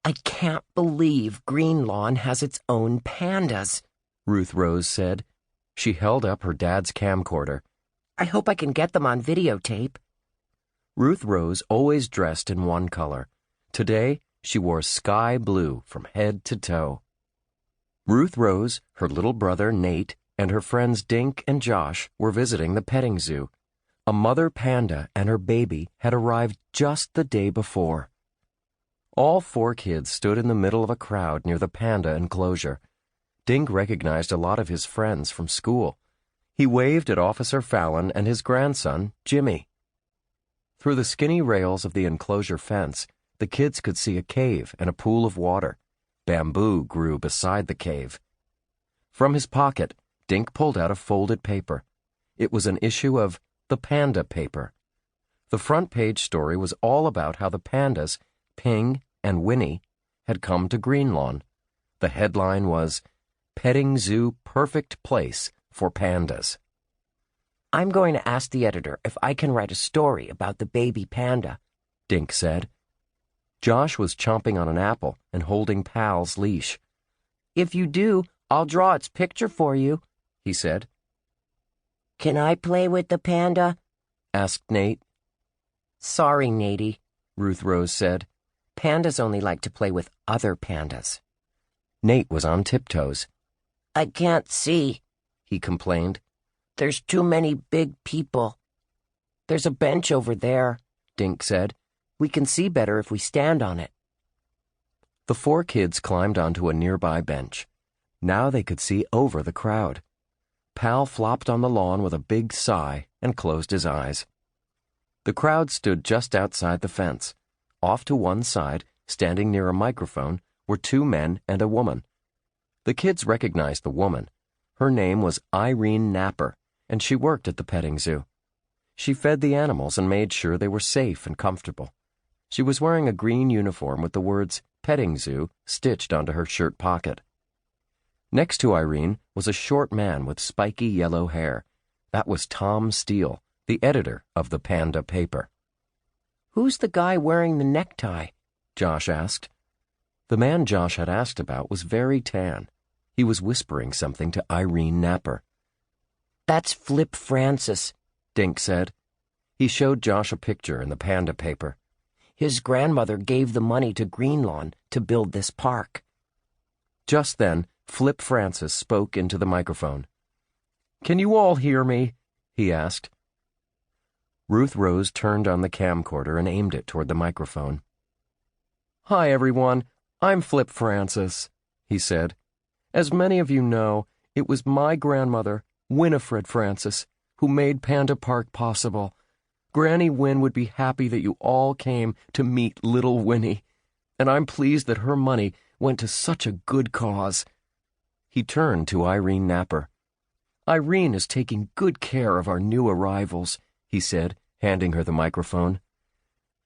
I can't believe Green Lawn has its own pandas, Ruth Rose said. She held up her dad's camcorder. I hope I can get them on videotape. Ruth Rose always dressed in one color. Today, she wore sky blue from head to toe. Ruth Rose, her little brother Nate, and her friends Dink and Josh were visiting the petting zoo. A mother panda and her baby had arrived just the day before. All 4 kids stood in the middle of a crowd near the panda enclosure. Dink recognized a lot of his friends from school. He waved at Officer Fallon and his grandson, Jimmy. Through the skinny rails of the enclosure fence, the kids could see a cave and a pool of water. Bamboo grew beside the cave. From his pocket, Dink pulled out a folded paper. It was an issue of the Panda paper. The front page story was all about how the pandas, Ping and Winnie, had come to Greenlawn. The headline was, "Petting Zoo Perfect Place for Pandas." I'm going to ask the editor if I can write a story about the baby panda, Dink said. Josh was chomping on an apple and holding Pal's leash. If you do, I'll draw its picture for you, he said. Can I play with the panda? Asked Nate. Sorry, Natey, Ruth Rose said. Pandas only like to play with other pandas. Nate was on tiptoes. I can't see, he complained. There's too many big people. There's a bench over there, Dink said. We can see better if we stand on it. The 4 kids climbed onto a nearby bench. Now they could see over the crowd. Pal flopped on the lawn with a big sigh and closed his eyes. The crowd stood just outside the fence. Off to one side, standing near a microphone, were 2 men and a woman. The kids recognized the woman. Her name was Irene Napper, and she worked at the petting zoo. She fed the animals and made sure they were safe and comfortable. She was wearing a green uniform with the words Petting Zoo stitched onto her shirt pocket. Next to Irene was a short man with spiky yellow hair. That was Tom Steele, the editor of the Panda paper. Who's the guy wearing the necktie? Josh asked. The man Josh had asked about was very tan. He was whispering something to Irene Napper. That's Flip Francis, Dink said. He showed Josh a picture in the Panda paper. His grandmother gave the money to Greenlawn to build this park. Just then, Flip Francis spoke into the microphone. Can you all hear me? He asked. Ruth Rose turned on the camcorder and aimed it toward the microphone. Hi, everyone. I'm Flip Francis, he said. As many of you know, it was my grandmother, Winifred Francis, who made Panda Park possible. Granny Win would be happy that you all came to meet little Winnie, and I'm pleased that her money went to such a good cause. He turned to Irene Napper. Irene is taking good care of our new arrivals, he said, handing her the microphone.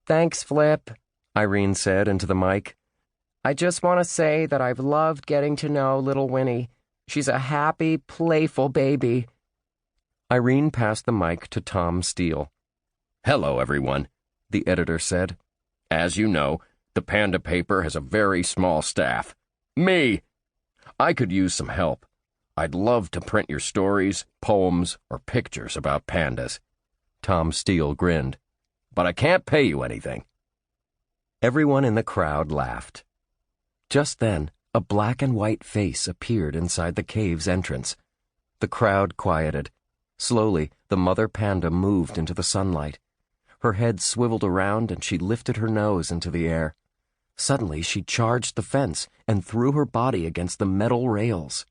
Thanks, Flip, Irene said into the mic. I just want to say that I've loved getting to know little Winnie. She's a happy, playful baby. Irene passed the mic to Tom Steele. Hello, everyone, the editor said. As you know, the Panda paper has a very small staff. Me! I could use some help. I'd love to print your stories, poems, or pictures about pandas. Tom Steele grinned. But I can't pay you anything. Everyone in the crowd laughed. Just then, a black and white face appeared inside the cave's entrance. The crowd quieted. Slowly, the mother panda moved into the sunlight. Her head swiveled around and she lifted her nose into the air. Suddenly, she charged the fence and threw her body against the metal rails.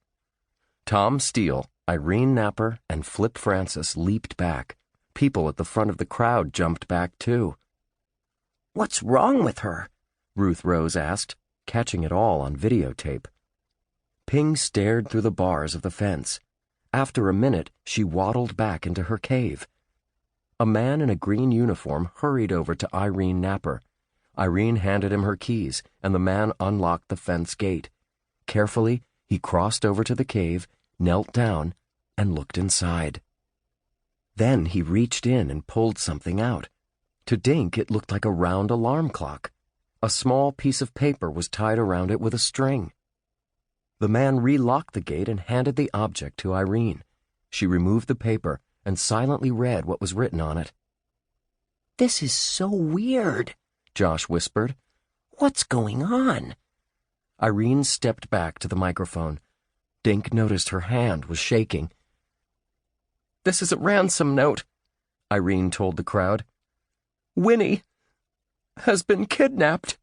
Tom Steele, Irene Napper, and Flip Francis leaped back. People at the front of the crowd jumped back, too. What's wrong with her? Ruth Rose asked, catching it all on videotape. Ping stared through the bars of the fence. After a minute, she waddled back into her cave. A man in a green uniform hurried over to Irene Napper. Irene handed him her keys, and the man unlocked the fence gate. Carefully, he crossed over to the cave, knelt down, and looked inside. Then he reached in and pulled something out. To Dink, it looked like a round alarm clock. A A small piece of paper was tied around it with a string. The man relocked the gate and handed the object to Irene. She removed the paper and silently read what was written on it. "This is so weird," Josh whispered. "What's going on?" Irene stepped back to the microphone. Dink noticed her hand was shaking. "This is a ransom note," Irene told the crowd. "Winnie has been kidnapped."